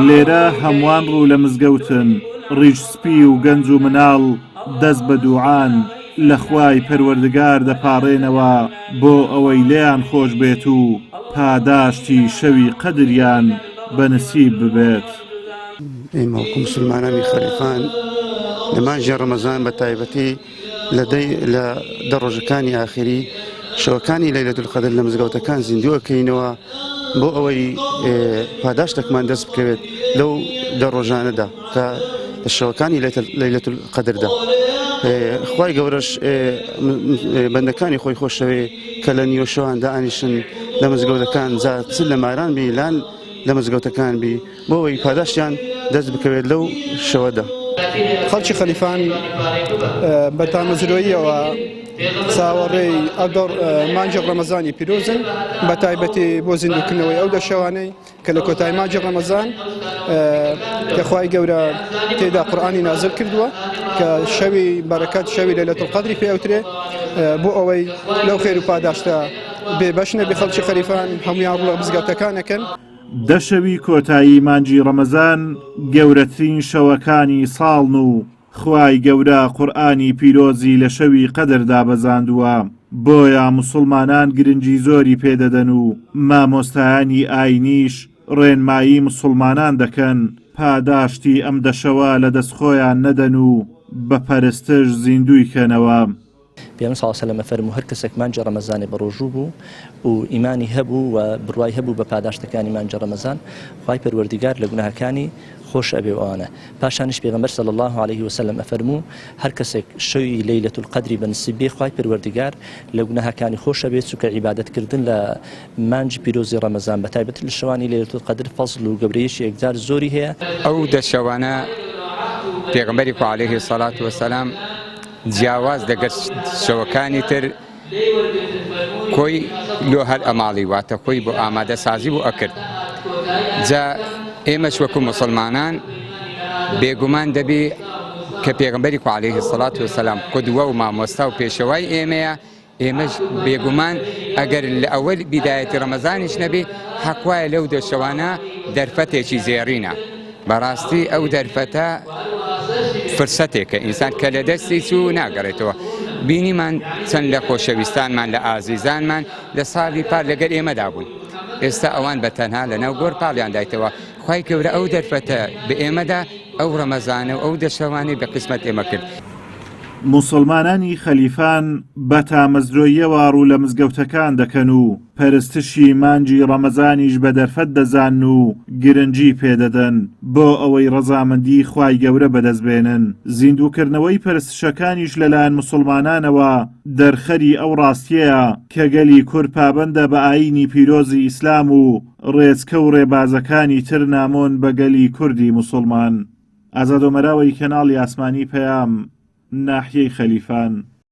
لێرە هەمووان ڕوو لە مزگەوتن، ڕیشسپی و گەنج و مناڵ دەست بە دووعان لە خوای پەروەردگار دەپاڕێنەوە بۆ ئەوەی لێیان خۆش بێت و پاداشتی شەوی قەدریان بەنسیب ببێت. ئێمە وەکو موسڵمانانی خەلیفان لە مانجی ڕەمەزان بە تایبەتی لە دەڕۆژەکانی ئاخری شەوەکانی لەیلەتول قەدر لە مزگەوتەکان زیندووەکەینەوە بۆ ئەوەی پاداشتێکمان دەست بکەوێت لەو دەڕۆژانەدا کە لە شەوەکانی لەیلەتول قەدردا. خوای گەورەش بەندەکانی خۆی خۆشەوێ کە لە نیوە شەواندا ئانیشن لە مزگەوتەکان جا چ لە ماران بی لان لە مزگەوتەکان بی بۆ ئەوەی پاداشتیان دەست بکەوێت لەو شەوەدا. خەڵکی خەلیفان بە تامەزرۆییەوە چاوەڕێی مانجی ڕەمەزانی پیرۆزن بە تایبەتی بۆ زیندووکردنەوەی ئەو دەشەوانەی کە لە کۆتایی مانجی ڕەمەزان کە خوای گەورە تێدا قورئانی نازل کردووە کە شەوی بەرەکەت شەوی لەیلەتول قەدری پێوترێ بۆ ئەوەی لەو خێر و پاداشتە بێبەش نەبی خەڵکی خەلیفان هەمویان ڕوو لە مزگەوتەکانەکەن. دەشەوی کۆتایی مانجی ڕەمەزان گەورەترین شەوەکانی ساڵن و خوای گەورە قورئانی پیرۆزی لە شەوی قەدردا بەزاندووە، بۆیە موسڵمانان گرنگی زۆری پێدەدەن و مامۆستایانی ئاینیش ڕێنمایی موسڵمانان دەکەن پاداشتی ئەم دەشەوە لە دەستخۆیان نەدەن و بە پەرستش زیندووی کەنەوە. پێغەمبەر صلی الله علیه و سلم فەرموو هەر کەسێک مانجی ڕەمەزانی بەڕۆژوو بوو و ئیمانی هەبوو و بڕوای هەبوو بە پاداشتەکانی مانجی ڕەمەزان، خوای پەروەردگار لە گوناهەکانی خۆش ئەبێ ئەوانە. پاشانیش پێغەمبەر صلی الله علیه و سلم فەرموو هەر کەسێک شەوی لەیلەتول قەدری بەنسیب بێ خوای پەروەردگار لە گوناهەکانی خۆش ئەبێت، چونکە عیبادەتکردن لە مانجی پیرۆزی ڕەمەزان بە تایبەت لە شەوانی لەیلەتول قەدر فەزڵ و گەورەیەکی یەکجار زۆری هەیە. ئەو دەشەوانە پێغەمبەری خوا عەلەیه السەڵات وەسەلام جیاواز لەگەر شەوەکانی تر کۆی لۆ هەر ئەماڵی واتە خۆی بۆ ئامادە سازی بۆ ئەکرد. جا ئێمەش وەکو موسڵمانان بێگومان دەبێ کە پێغەمبەری خوا عەلەیه السەڵات وەسەلام قودوە و مامۆستا و پێشەوای ئێمەیە، ئێمەش بێگومان ئەگەر لە ئەوەل بیدایەتی ڕەمەزانیش نەبێ حەقوایە لەو دەشەوانە دەرفەتێکی زێڕینە. بەڕاستی ئەو دەرفەتە فرسەتێکە ئینسان کە لە دەستی چوو ناگەڕێتەوە. بینیمان چەند لە خۆشەویستانمان لە ئازیزانمان لە ساڵی پار لەگەر ئێمەدا بوون، ئێستا ئەوان بە تەنها لە ناو گۆڕ پاڵیان دایتەوە. خوای گەورە ئەو دەرفەتە بە ئێمەدا ئەو ڕەمەزانە و ئەو دەشەوانەی بە قسمەت ئێمە کرد. موسڵمانانی خەلیفان بە تامەزرۆییەوە ڕوو لە مزگەوتەکان دەکەن و پەرستشی مانجی ڕەمەزانیش بە دەرفەت دەزان و گرنگی پێدەدەن بۆ ئەوەی ڕەزامەندی خوای گەورە بەدەستبێنن. زیندووکردنەوەی پەرستشەکانیش لەلایەن موسڵمانانەوە دەرخەری ئەو ڕاستیەیە کە گەلی کورد پابەندە بە ئایینی پیرۆزی ئیسلام و ڕێچکە و ڕێبازەکانی تر نامۆن بە گەلی کوردی موسڵمان. ئازادۆمەراوەی کەناڵی ئاسمانی پەیام، ناحیەی خەلیفان.